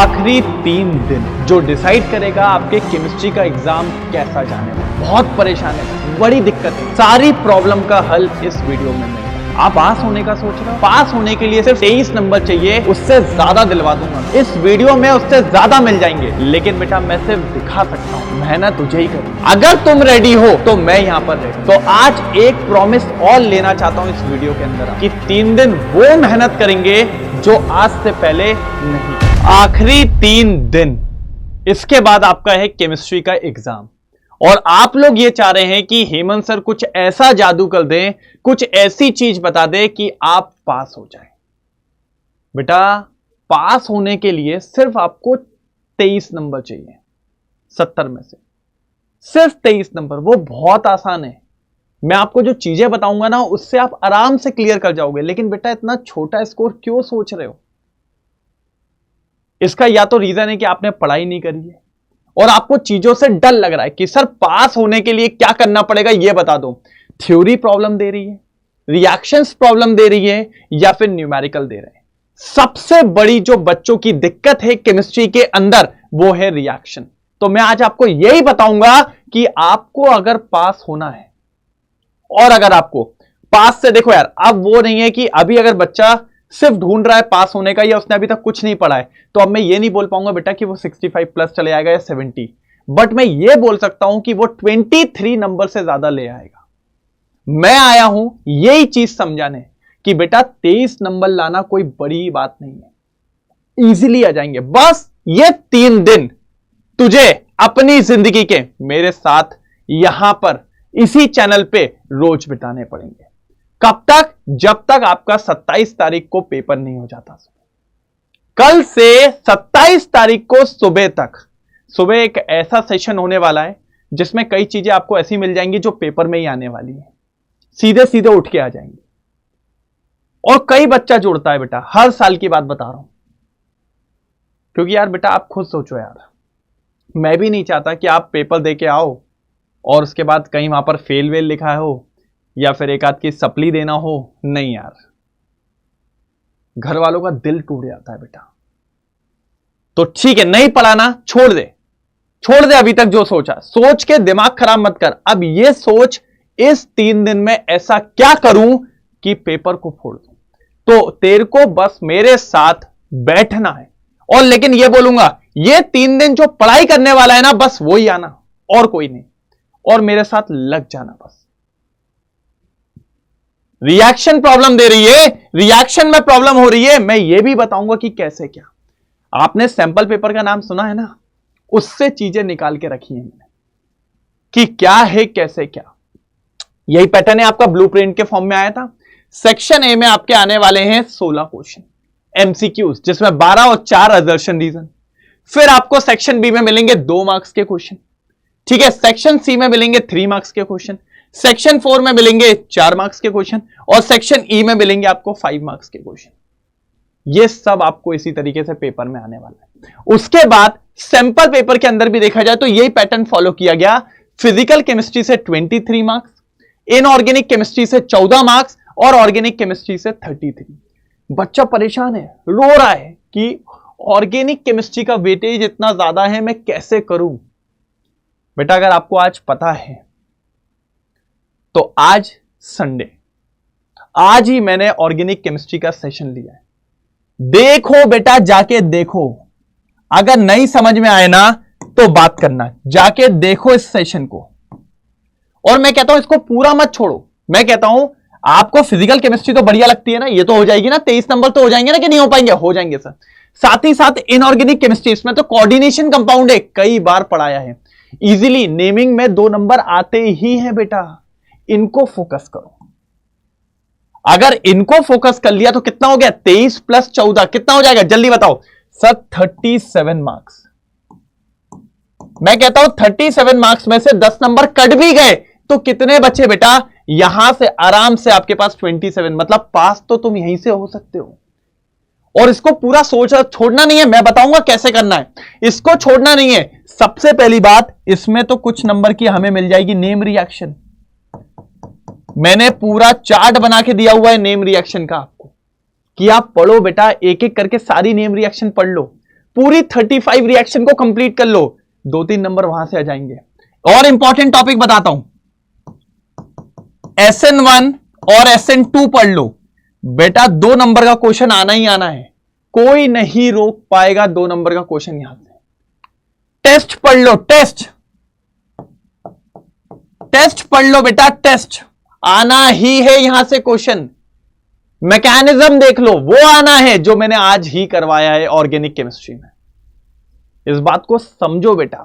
आखिरी 3 दिन जो डिसाइड करेगा आपके केमिस्ट्री का एग्जाम कैसा जाने वाला। बहुत परेशान है, बड़ी दिक्कत है, सारी प्रॉब्लम का हल इस वीडियो में मिलेगा। आप पास होने का सोच रहे हो, पास होने के लिए सिर्फ 23 नंबर चाहिए, उससे ज्यादा दिलवा दूंगा। इस वीडियो में उससे ज्यादा मिल जाएंगे, लेकिन बेटा मैं सिर्फ दिखा सकता हूँ, मेहनत तुझे ही करनी। अगर तुम रेडी हो तो मैं यहाँ पर रेडी। तो आज एक प्रॉमिस और लेना चाहता हूँ इस वीडियो के अंदर कि 3 दिन वो मेहनत करेंगे जो आज से पहले नहीं। आखिरी 3 दिन, इसके बाद आपका है केमिस्ट्री का एग्जाम। और आप लोग ये चाह रहे हैं कि हेमंत सर कुछ ऐसा जादू कर दें, कुछ ऐसी चीज बता दें कि आप पास हो जाएं। बेटा पास होने के लिए सिर्फ आपको 23 नंबर चाहिए 70 में से, सिर्फ 23 नंबर। वो बहुत आसान है, मैं आपको जो चीजें बताऊंगा ना उससे आप आराम से क्लियर कर जाओगे। लेकिन बेटा इतना छोटा स्कोर क्यों सोच रहे हो? इसका या तो रीजन है कि आपने पढ़ाई नहीं करी है और आपको चीजों से डर लग रहा है कि सर पास होने के लिए क्या करना पड़ेगा ये बता दो। थ्योरी प्रॉब्लम दे रही है, रिएक्शंस प्रॉब्लम दे रही है, या फिर न्यूमेरिकल दे रहे हैं। सबसे बड़ी जो बच्चों की दिक्कत है केमिस्ट्री के अंदर वो है रिएक्शन। तो मैं आज आपको यही बताऊंगा कि आपको अगर पास होना है, और अगर आपको पास से देखो यार, अब वो नहीं है कि अभी अगर बच्चा सिर्फ ढूंढ रहा है पास होने का या उसने अभी तक कुछ नहीं पढ़ा है, तो अब मैं ये नहीं बोल पाऊंगा बेटा कि वो 65 प्लस चले आएगा या 70, बट मैं ये बोल सकता हूं कि वो 23 नंबर से ज्यादा ले आएगा। मैं आया हूं यही चीज समझाने कि बेटा 23 नंबर लाना कोई बड़ी बात नहीं है, इजीली आ जाएंगे। बस ये 3 दिन तुझे अपनी जिंदगी के मेरे साथ यहां पर इसी चैनल पे रोज बिताने पड़ेंगे। कब तक? जब तक आपका 27 तारीख को पेपर नहीं हो जाता। कल से 27 तारीख को सुबह तक, सुबह एक ऐसा सेशन होने वाला है जिसमें कई चीजें आपको ऐसी मिल जाएंगी जो पेपर में ही आने वाली है, सीधे सीधे उठ के आ जाएंगी। और कई बच्चा जुड़ता है बेटा, हर साल की बात बता रहा हूं, क्योंकि यार बेटा आप खुद सोचो यार, मैं भी नहीं चाहता कि आप पेपर दे के आओ और उसके बाद कहीं वहां पर फेल वेल लिखा हो या फिर एक आध की सप्ली देना हो। नहीं यार, घर वालों का दिल टूट जाता है बेटा। तो ठीक है, नहीं पढ़ाना, छोड़ दे, छोड़ दे। अभी तक जो सोचा, सोच के दिमाग खराब मत कर। अब ये सोच इस 3 दिन में ऐसा क्या करूं कि पेपर को फोड़ दूं। तो तेरे को बस मेरे साथ बैठना है, और लेकिन ये बोलूंगा ये 3 दिन जो पढ़ाई करने वाला है ना, बस वो ही आना और कोई नहीं, और मेरे साथ लग जाना बस। रिएक्शन प्रॉब्लम दे रही है, रिएक्शन में प्रॉब्लम हो रही है, मैं ये भी बताऊंगा कि कैसे क्या। आपने सैंपल पेपर का नाम सुना है ना, उससे चीजें निकाल के रखी हैं मैंने कि क्या है कैसे क्या। यही पैटर्न है आपका ब्लूप्रिंट के फॉर्म में आया था। सेक्शन ए में आपके आने वाले हैं 16 क्वेश्चन एमसीक्यूज, जिसमें 12 और 4 असर्शन रीजन। फिर आपको सेक्शन बी में मिलेंगे 2 मार्क्स के क्वेश्चन, ठीक है। सेक्शन सी में मिलेंगे 3 मार्क्स के क्वेश्चन, सेक्शन 4 में मिलेंगे 4 मार्क्स के क्वेश्चन, और सेक्शन ई में मिलेंगे आपको 5 मार्क्स के क्वेश्चन। ये सब आपको इसी तरीके से पेपर में आने वाला है। उसके बाद सैंपल पेपर के अंदर भी देखा जाए तो यही पैटर्न फॉलो किया गया। फिजिकल केमिस्ट्री से 23 मार्क्स, इनऑर्गेनिक केमिस्ट्री से 14 मार्क्स, और ऑर्गेनिक केमिस्ट्री से 33। बच्चा परेशान है, रो रहा है कि ऑर्गेनिक केमिस्ट्री का वेटेज इतना ज्यादा है, मैं कैसे करूं। बेटा अगर आपको आज पता है तो आज संडे, आज ही मैंने ऑर्गेनिक केमिस्ट्री का सेशन लिया है। देखो बेटा, जाके देखो, अगर नहीं समझ में आए ना तो बात करना, जाके देखो इस सेशन को। और मैं कहता हूं इसको पूरा मत छोड़ो। मैं कहता हूं आपको फिजिकल केमिस्ट्री तो बढ़िया लगती है ना, ये तो हो जाएगी ना, 23 नंबर तो हो जाएंगे ना, कि नहीं हो पाएंगे? हो जाएंगे सर। साथ ही साथ इनऑर्गेनिक केमिस्ट्री, इसमें तो कोऑर्डिनेशन कंपाउंड है, कई बार पढ़ाया है इजीली, नेमिंग में 2 नंबर आते ही हैं बेटा। इनको फोकस करो। अगर इनको फोकस कर लिया तो कितना हो गया? 23 प्लस 14 कितना हो जाएगा? जल्दी बताओ सर। 37 मार्क्स। मैं कहता हूं 37 मार्क्स में से 10 नंबर कट भी गए तो कितने बचे बेटा? यहां से आराम से आपके पास 27, मतलब पास तो तुम यहीं से हो सकते हो। और इसको पूरा सोच छोड़ना नहीं है, मैं बताऊंगा कैसे करना है। इसको छोड़ना नहीं है। सबसे पहली बात, इसमें तो कुछ नंबर की हमें मिल जाएगी नेम रिएक्शन। मैंने पूरा चार्ट बना के दिया हुआ है नेम रिएक्शन का आपको, कि आप पढ़ो बेटा, एक एक करके सारी नेम रिएक्शन पढ़ लो। पूरी 35 रिएक्शन को कंप्लीट कर लो, 2-3 नंबर वहां से आ जाएंगे। और इंपॉर्टेंट टॉपिक बताता हूं, SN1 और SN2 पढ़ लो बेटा, 2 नंबर का क्वेश्चन आना ही आना है, कोई नहीं रोक पाएगा 2 नंबर का क्वेश्चन यहां से। टेस्ट पढ़ लो, टेस्ट पढ़ लो बेटा, टेस्ट आना ही है यहां से क्वेश्चन। मैकेनिज्म देख लो, वो आना है जो मैंने आज ही करवाया है ऑर्गेनिक केमिस्ट्री में। इस बात को समझो बेटा,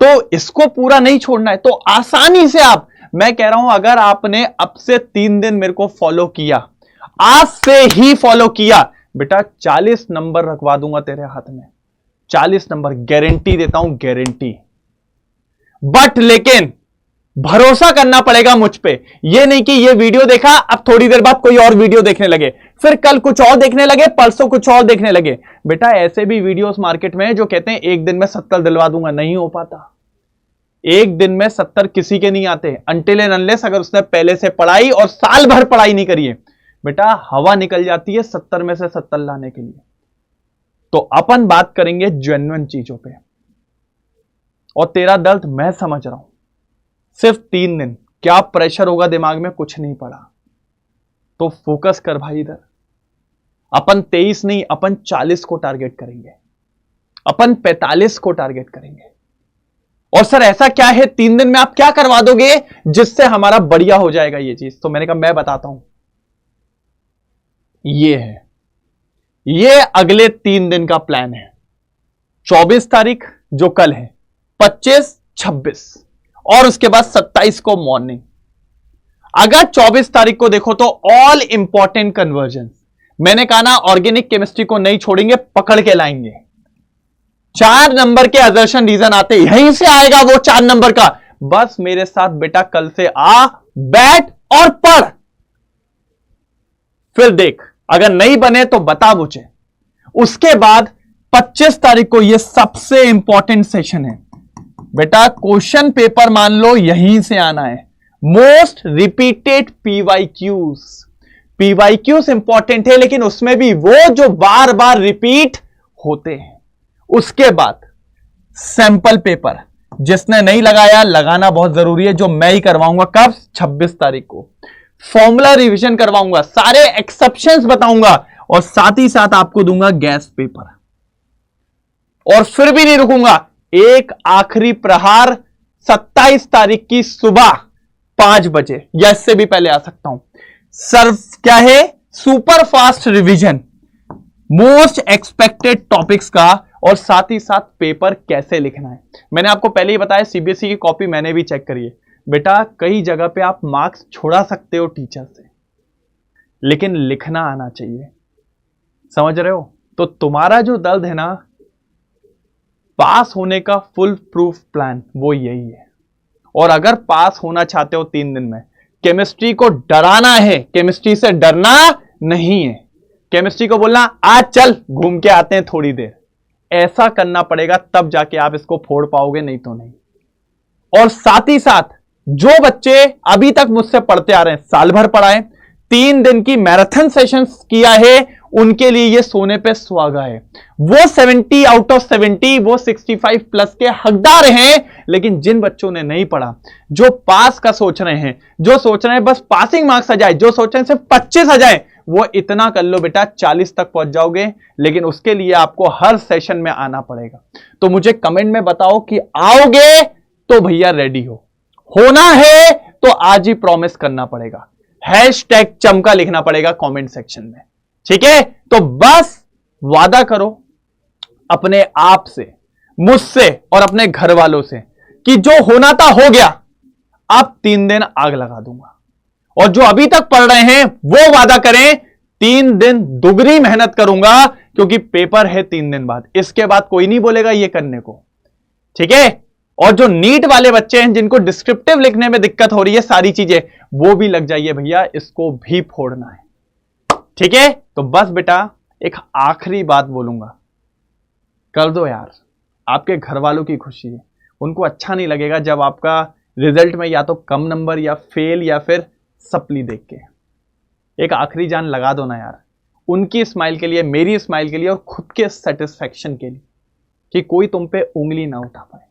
तो इसको पूरा नहीं छोड़ना है। तो आसानी से आप, मैं कह रहा हूं अगर आपने अब से 3 दिन मेरे को फॉलो किया, आज से ही फॉलो किया बेटा, 40 नंबर रखवा दूंगा तेरे हाथ में, 40 नंबर गारंटी देता हूं, गारंटी। बट लेकिन भरोसा करना पड़ेगा मुझ पे। ये नहीं कि ये वीडियो देखा, अब थोड़ी देर बाद कोई और वीडियो देखने लगे, फिर कल कुछ और देखने लगे, परसों कुछ और देखने लगे। बेटा ऐसे भी वीडियोस मार्केट में जो कहते हैं एक दिन में 70 दिलवा दूंगा, नहीं हो पाता। एक दिन में 70 किसी के नहीं आते, अनटिल एंड अनलेस अगर उसने पहले से पढ़ाई और साल भर पढ़ाई नहीं करी है। बेटा हवा निकल जाती है 70 में से 70 लाने के लिए। तो अपन बात करेंगे जेन्युइन चीजों पे। और तेरा दर्द मैं समझ रहा हूं, सिर्फ 3 दिन, क्या प्रेशर होगा दिमाग में, कुछ नहीं पड़ा। तो फोकस कर भाई इधर। अपन 23 नहीं, अपन 40 को टारगेट करेंगे, अपन 45 को टारगेट करेंगे। और सर ऐसा क्या है 3 दिन में आप क्या करवा दोगे जिससे हमारा बढ़िया हो जाएगा ये चीज? तो मैंने कहा मैं बताता हूं, ये है, ये अगले 3 दिन का प्लान है। 24 तारीख जो कल है, 25, 26 और उसके बाद 27 को मॉर्निंग। अगर 24 तारीख को देखो तो ऑल इंपॉर्टेंट कन्वर्जन, मैंने कहा ना ऑर्गेनिक केमिस्ट्री को नहीं छोड़ेंगे, पकड़ के लाएंगे। 4 नंबर के असर्शन रीजन आते, यहीं से आएगा वो 4 नंबर का। बस मेरे साथ बेटा कल से आ, बैठ और पढ़, फिर देख, अगर नहीं बने तो बता मुझे। उसके बाद 25 तारीख को ये सबसे इंपॉर्टेंट सेशन है बेटा, क्वेश्चन पेपर मान लो यहीं से आना है। मोस्ट रिपीटेड पीवाईक्यूज इंपॉर्टेंट है, लेकिन उसमें भी वो जो बार बार रिपीट होते हैं। उसके बाद सैंपल पेपर, जिसने नहीं लगाया लगाना बहुत जरूरी है, जो मैं ही करवाऊंगा। कब? 26 तारीख को। फॉर्मूला रिवीजन करवाऊंगा, सारे एक्सेप्शंस बताऊंगा और साथ ही साथ आपको दूंगा गैस पेपर। और फिर भी नहीं रुकूंगा, एक आखिरी प्रहार 27 तारीख की सुबह 5 बजे, या इससे भी पहले आ सकता हूं। सर्व क्या है? Super fast revision most expected topics का, और साथ ही साथ पेपर कैसे लिखना है। मैंने आपको पहले ही बताया, सीबीएसई की कॉपी मैंने भी चेक करी है बेटा। कई जगह पे आप मार्क्स छोड़ा सकते हो टीचर से, लेकिन लिखना आना चाहिए, समझ रहे हो? तो तुम्हारा जो दर्द है ना, पास होने का फुल प्रूफ प्लान वो यही है। और अगर पास होना चाहते हो 3 दिन में, केमिस्ट्री को डराना है, केमिस्ट्री से डरना नहीं है। केमिस्ट्री को बोलना आज चल घूम के आते हैं थोड़ी देर, ऐसा करना पड़ेगा, तब जाके आप इसको फोड़ पाओगे, नहीं तो नहीं। और साथ ही साथ जो बच्चे अभी तक मुझसे पढ़ते आ रहे हैं, साल भर पढ़ाए, 3 दिन की मैराथन सेशंस किया है, उनके लिए ये सोने पे सुहागा है। वो 70 आउट ऑफ 70, वो 65 प्लस के हकदार हैं। लेकिन जिन बच्चों ने नहीं पढ़ा, जो पास का सोच रहे हैं, जो सोच रहे हैं बस पासिंग मार्क्स आ जाए, जो सोच रहे हैं सिर्फ 25 आ जाए, वो इतना कर लो बेटा, 40 तक पहुंच जाओगे। लेकिन उसके लिए आपको हर सेशन में आना पड़ेगा। तो मुझे कमेंट में बताओ कि आओगे तो भैया रेडी हो, होना है तो आज ही प्रॉमिस करना पड़ेगा, हैशटैग चमका लिखना पड़ेगा कमेंट सेक्शन में, ठीक है? तो बस वादा करो अपने आप से, मुझसे और अपने घर वालों से कि जो होना था हो गया, अब 3 दिन आग लगा दूंगा। और जो अभी तक पढ़ रहे हैं वो वादा करें 3 दिन दुगनी मेहनत करूंगा, क्योंकि पेपर है 3 दिन बाद। इसके बाद कोई नहीं बोलेगा ये करने को, ठीक है? और जो नीट वाले बच्चे हैं, जिनको डिस्क्रिप्टिव लिखने में दिक्कत हो रही है, सारी चीजें वो भी लग जाइए भैया, इसको भी फोड़ना है, ठीक है? तो बस बेटा एक आखिरी बात बोलूंगा, कर दो यार, आपके घर वालों की खुशी है। उनको अच्छा नहीं लगेगा जब आपका रिजल्ट में या तो कम नंबर या फेल या फिर सप्ली देख के। एक आखिरी जान लगा दो ना यार। उनकी स्माइल के लिए, मेरी स्माइल के लिए और खुद के सेटिस्फैक्शन के लिए, कि कोई तुम पे उंगली ना उठा पाए।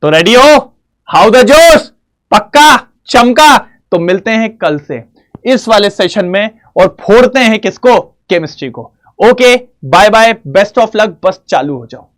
तो रेडी हो? हाउ द जोश? पक्का? चमका? तो मिलते हैं कल से इस वाले सेशन में और फोड़ते हैं किसको? केमिस्ट्री को। Okay, bye bye, best of luck, बस चालू हो जाओ।